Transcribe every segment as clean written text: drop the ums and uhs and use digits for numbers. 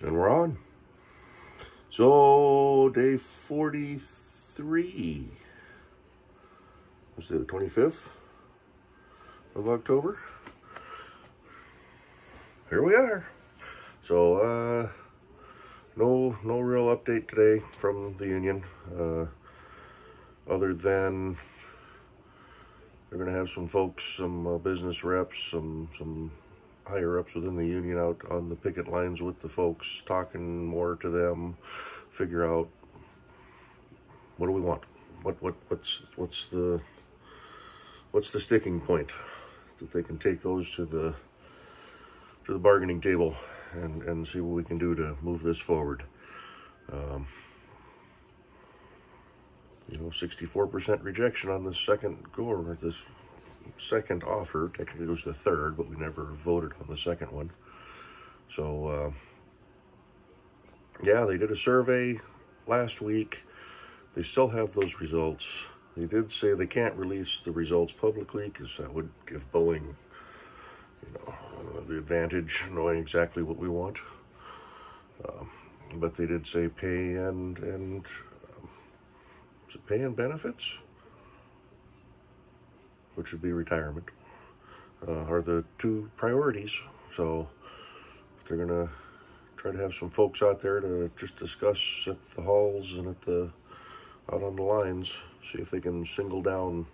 And we're on. So, day 43. Let's say the 25th of October. Here we are. So, no real update today from the union, other than they're going to have some folks, some business reps, some higher ups within the union out on the picket lines with the folks, talking more to them, figure out what do we want, what's the sticking point that they can take those to the bargaining table and see what we can do to move this forward. 64% rejection on the second go, or this second offer. Technically it was the third, but we never voted on the second one. So yeah, they did a survey last week. They still have those results. They did say they can't release the results publicly because that would give Boeing, the advantage, knowing exactly what we want. But they did say pay and is it pay and benefits, which would be retirement, are the two priorities. So they're gonna try to have some folks out there to just discuss at the halls and out on the lines, see if they can single down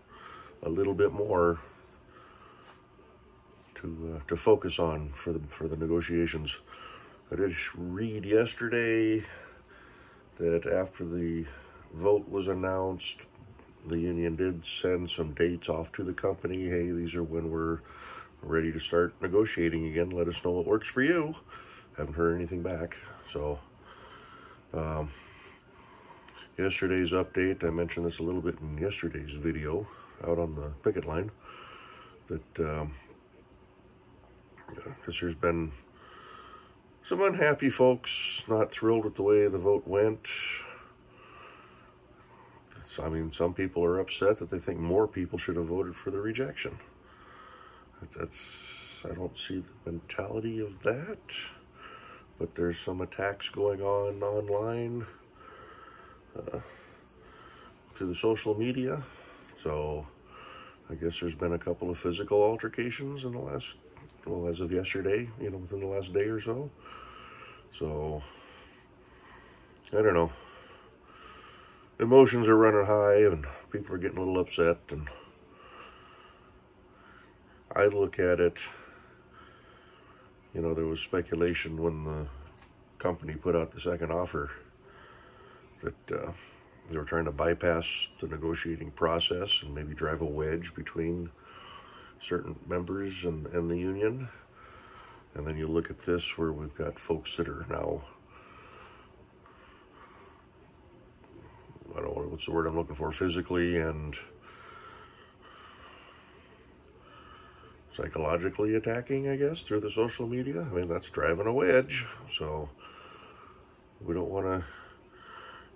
a little bit more to focus on for the negotiations. I did read yesterday that after the vote was announced, the union did send some dates off to the company. Hey, these are when we're ready to start negotiating again. Let us know what works for you. Haven't heard anything back. So yesterday's update, I mentioned this a little bit in yesterday's video out on the picket line, that because there's been some unhappy folks, not thrilled with the way the vote went. I mean, some people are upset that they think more people should have voted for the rejection. I don't see the mentality of that, but there's some attacks going on online through the social media. So I guess there's been a couple of physical altercations in the last, well, as of yesterday, within the last day or so. So I don't know. Emotions are running high and people are getting a little upset, and I look at it, there was speculation when the company put out the second offer that they were trying to bypass the negotiating process and maybe drive a wedge between certain members and the union. And then you look at this where we've got folks that are now, I don't know, what's the word I'm looking for, physically and psychologically attacking, I guess, through the social media. I mean, that's driving a wedge. So we don't want to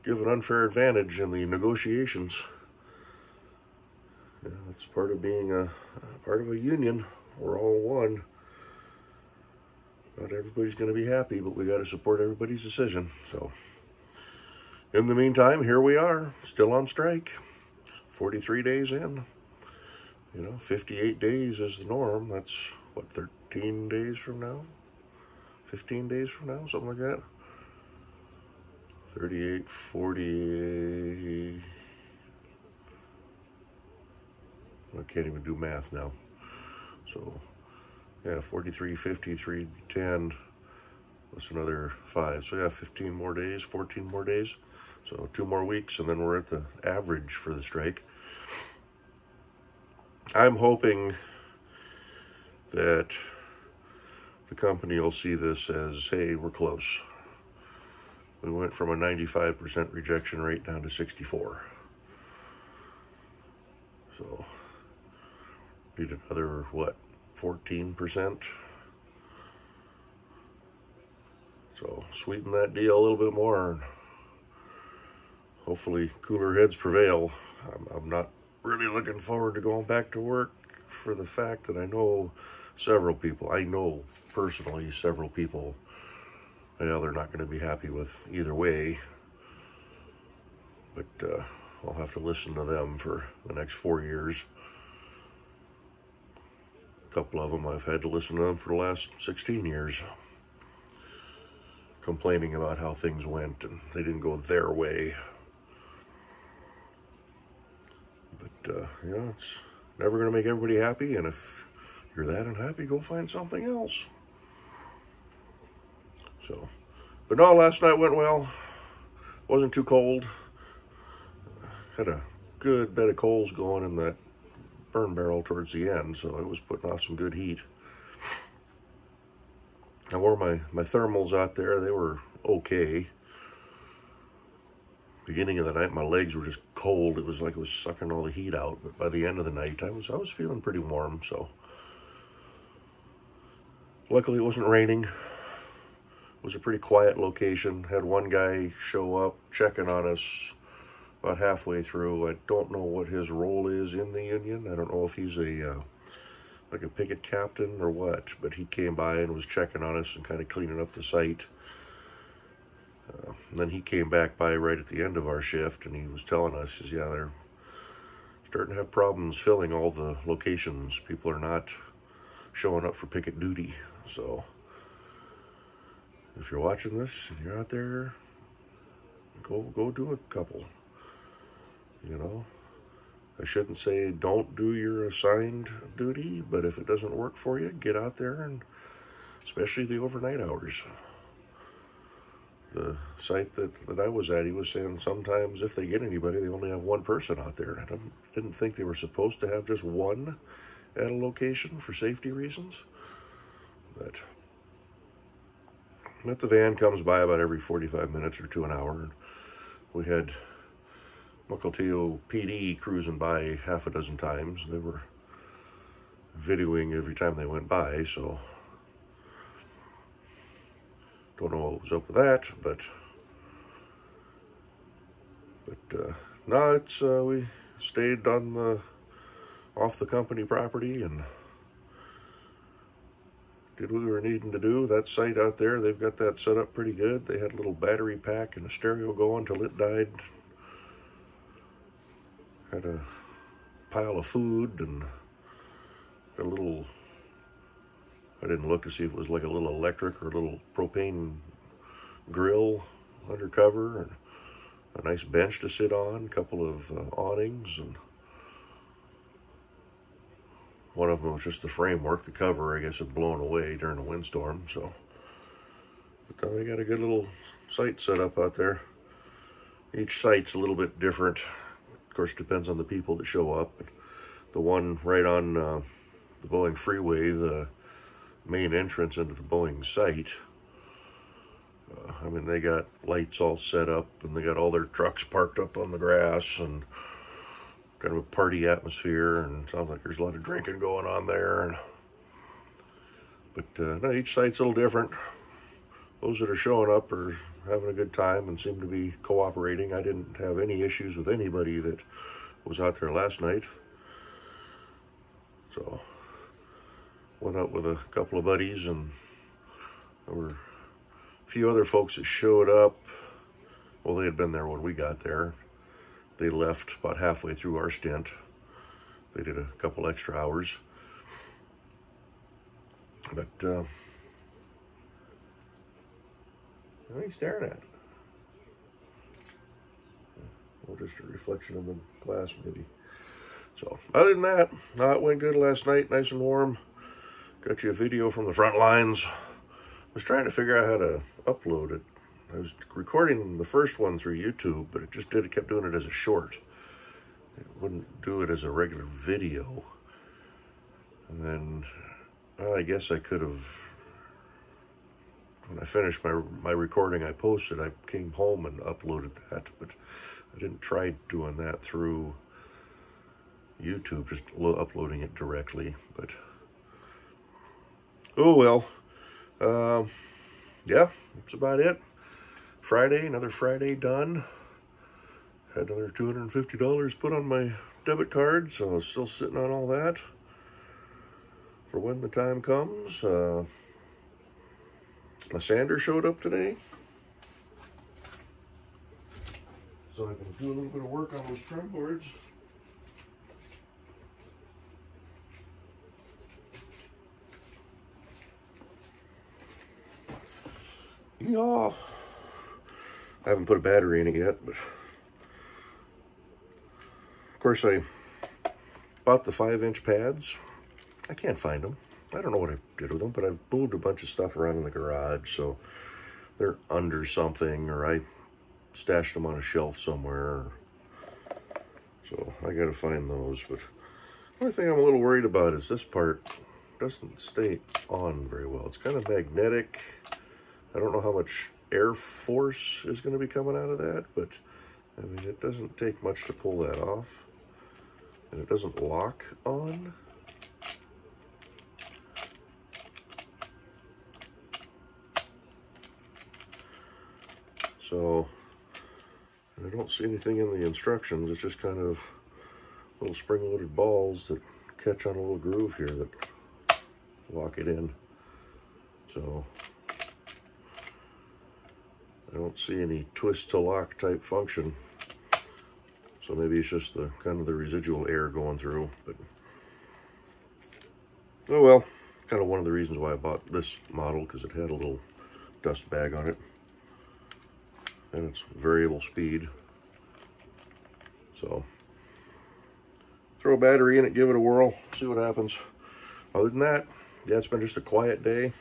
give an unfair advantage in the negotiations. Yeah, that's part of being part of a union. We're all one. Not everybody's going to be happy, but we got to support everybody's decision. So in the meantime, here we are, still on strike, 43 days in. 58 days is the norm. That's, what, 13 days from now? 15 days from now? Something like that? 38, 40... I can't even do math now. So, yeah, 43, 53, 10. That's another 5. So, yeah, 15 more days, 14 more days. So 2 more weeks, and then we're at the average for the strike. I'm hoping that the company will see this as, hey, we're close. We went from a 95% rejection rate down to 64. So need another, what, 14%? So sweeten that deal a little bit more, and hopefully cooler heads prevail. I'm not really looking forward to going back to work for the fact that I know personally several people Well, they're not going to be happy with either way, but I'll have to listen to them for the next 4 years. A couple of them I've had to listen to them for the last 16 years, complaining about how things went and they didn't go their way. But yeah, it's never going to make everybody happy, and if you're that unhappy, go find something else. So, but no, last night went well. Wasn't too cold. Had a good bed of coals going in that burn barrel towards the end, so it was putting off some good heat. I wore my thermals out there. They were okay. Beginning of the night, my legs were just cold. It was like it was sucking all the heat out. But by the end of the night, I was feeling pretty warm. So luckily, it wasn't raining. It was a pretty quiet location. Had one guy show up checking on us about halfway through. I don't know what his role is in the union. I don't know if he's like a picket captain or what, but he came by and was checking on us and kind of cleaning up the site. And then he came back by right at the end of our shift, and he was telling us, he says, yeah, they're starting to have problems filling all the locations. People are not showing up for picket duty. So if you're watching this and you're out there, go do a couple. You know, I shouldn't say don't do your assigned duty, but if it doesn't work for you, get out there, and especially the overnight hours. The site that I was at, he was saying sometimes if they get anybody, they only have one person out there. I didn't think they were supposed to have just one at a location for safety reasons. But the van comes by about every 45 minutes or to an hour. And we had Mukilteo PD cruising by half a dozen times. They were videoing every time they went by, so don't know what was up with that, but no, it's we stayed on off the company property and did what we were needing to do. That site out there, they've got that set up pretty good. They had a little battery pack and a stereo going till it died. Had a pile of food and a little, I didn't look to see if it was like a little electric or a little propane grill undercover, and a nice bench to sit on, a couple of awnings, and one of them was just the framework. The cover, I guess, had blown away during a windstorm, so. But they got a good little site set up out there. Each site's a little bit different. Of course, depends on the people that show up. But the one right on the Boeing freeway, the main entrance into the Boeing site, I mean, they got lights all set up, and they got all their trucks parked up on the grass, and kind of a party atmosphere, and it sounds like there's a lot of drinking going on there. But no, each site's a little different. Those that are showing up are having a good time and seem to be cooperating. I didn't have any issues with anybody that was out there last night. So went out with a couple of buddies, and there were a few other folks that showed up. Well, they had been there when we got there. They left about halfway through our stint. They did a couple extra hours. But what are you staring at? Well, just a reflection of the glass, maybe. So, other than that, no, it went good last night, nice and warm. Got you a video from the front lines. I was trying to figure out how to upload it. I was recording the first one through YouTube, but it kept doing it as a short. It wouldn't do it as a regular video. And then, I guess I could have, when I finished my recording, I posted, I came home and uploaded that, but I didn't try doing that through YouTube, just uploading it directly, but oh well. Yeah, that's about it. Friday, another Friday done. Had another $250 put on my debit card, so I was still sitting on all that for when the time comes. My sander showed up today, so I can do a little bit of work on those trim boards. Yeah, I haven't put a battery in it yet, but of course I bought the 5-inch pads. I can't find them. I don't know what I did with them, but I've moved a bunch of stuff around in the garage, so they're under something, or I stashed them on a shelf somewhere. So I gotta find those. But the only thing I'm a little worried about is this part doesn't stay on very well. It's kind of magnetic. I don't know how much air force is going to be coming out of that, but I mean, it doesn't take much to pull that off, and it doesn't lock on. So I don't see anything in the instructions. It's just kind of little spring-loaded balls that catch on a little groove here that lock it in. So I don't see any twist to lock type function. So maybe it's just the kind of the residual air going through, but oh well, kind of one of the reasons why I bought this model, because it had a little dust bag on it. And it's variable speed. So throw a battery in it, give it a whirl, see what happens. Other than that, yeah, it's been just a quiet day.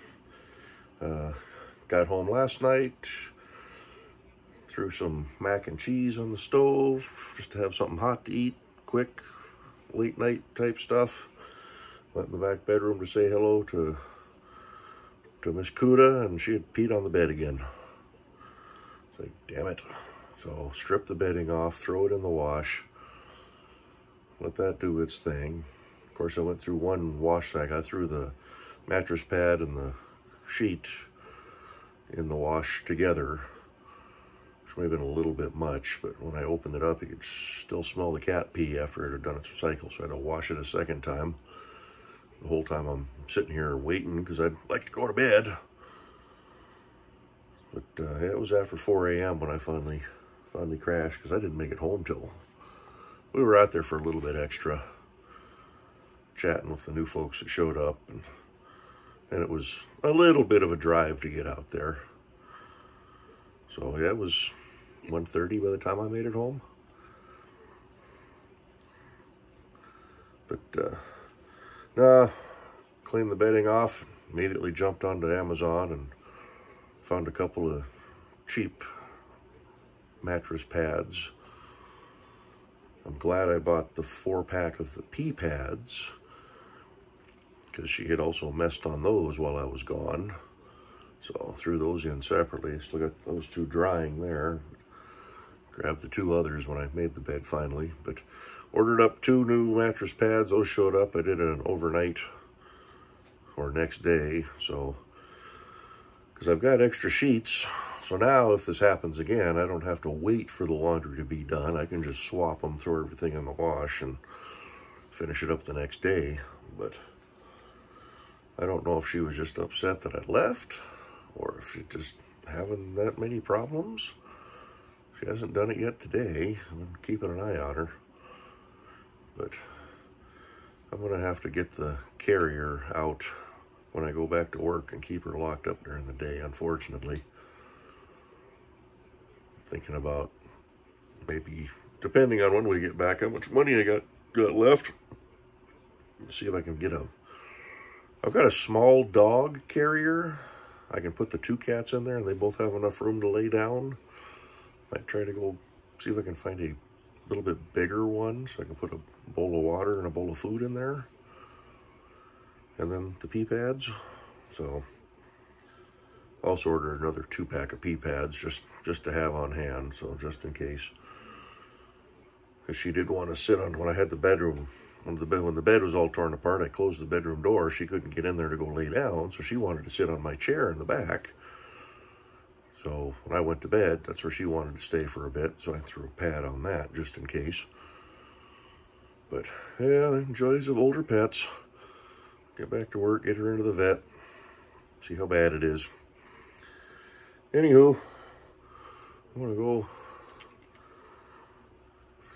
Got home last night, threw some mac and cheese on the stove just to have something hot to eat, quick, late night type stuff. Went in the back bedroom to say hello to Miss Cuda, and she had peed on the bed again. It's like, damn it. So strip the bedding off, throw it in the wash, let that do its thing. Of course, I went through one wash sack. I threw the mattress pad and the sheet in the wash together, which may have been a little bit much, but when I opened it up, you could still smell the cat pee after it had done its cycle, so I had to wash it a second time. The whole time I'm sitting here waiting because I'd like to go to bed. But it was after 4 a.m. when I finally crashed, because I didn't make it home till we were out there for a little bit extra, chatting with the new folks that showed up, and it was a little bit of a drive to get out there. So yeah, it was 1:30 by the time I made it home. But cleaned the bedding off, immediately jumped onto Amazon and found a couple of cheap mattress pads. I'm glad I bought the 4-pack of the pee pads, because she had also messed on those while I was gone. So threw those in separately. Still got those 2 drying there. Grabbed the 2 others when I made the bed finally. But ordered up 2 new mattress pads. Those showed up. I did an overnight or next day. So, because I've got extra sheets. So now if this happens again, I don't have to wait for the laundry to be done. I can just swap them, throw everything in the wash, and finish it up the next day. But I don't know if she was just upset that I left, or if she's just having that many problems. She hasn't done it yet today. I've been keeping an eye on her. But I'm going to have to get the carrier out when I go back to work and keep her locked up during the day, unfortunately. Thinking about maybe, depending on when we get back, how much money I got left. See if I can get I've got a small dog carrier. I can put the 2 cats in there and they both have enough room to lay down. Might try to go see if I can find a little bit bigger one so I can put a bowl of water and a bowl of food in there. And then the pee pads. So also ordered another 2-pack of pee pads just to have on hand, so just in case. Because she did want to sit on, when I had the bedroom, when the bed was all torn apart, I closed the bedroom door. She couldn't get in there to go lay down, so she wanted to sit on my chair in the back. So when I went to bed, that's where she wanted to stay for a bit, so I threw a pad on that just in case. But yeah, the joys of older pets. Get back to work, get her into the vet, see how bad it is. Anywho, I'm gonna go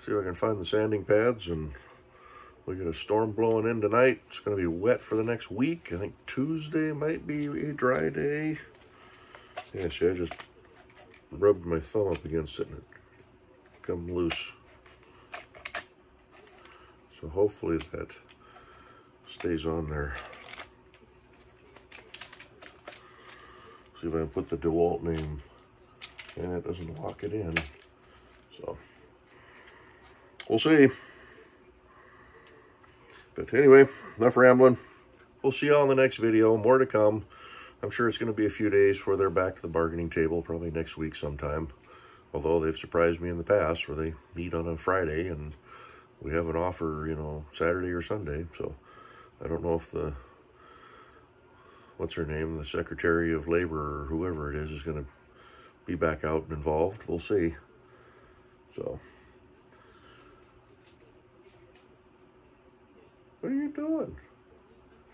see if I can find the sanding pads, and we get a storm blowing in tonight. It's gonna be wet for the next week. I think Tuesday might be a dry day. Yeah, see, I just rubbed my thumb up against it and it come loose. So hopefully that stays on there. See if I can put the DeWalt name, and it doesn't lock it in. So we'll see. But anyway, enough rambling. We'll see y'all in the next video. More to come. I'm sure it's going to be a few days before they're back to the bargaining table, probably next week sometime. Although they've surprised me in the past where they meet on a Friday and we have an offer, you know, Saturday or Sunday. So I don't know if the, what's her name, the Secretary of Labor or whoever it is going to be back out and involved. We'll see. So, what are you doing?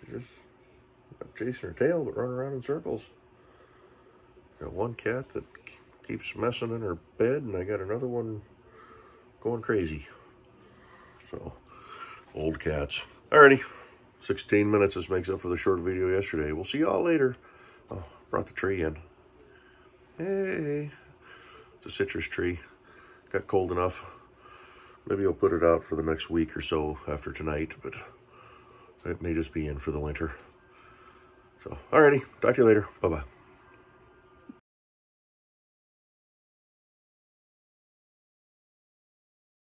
You're just not chasing her tail, but running around in circles. Got one cat that keeps messing in her bed, and I got another one going crazy. So, old cats. Alrighty, 16 minutes. This makes up for the short video yesterday. We'll see y'all later. Oh, brought the tree in. Hey, it's a citrus tree. Got cold enough. Maybe I'll put it out for the next week or so after tonight, but it may just be in for the winter. So, alrighty, talk to you later. Bye-bye.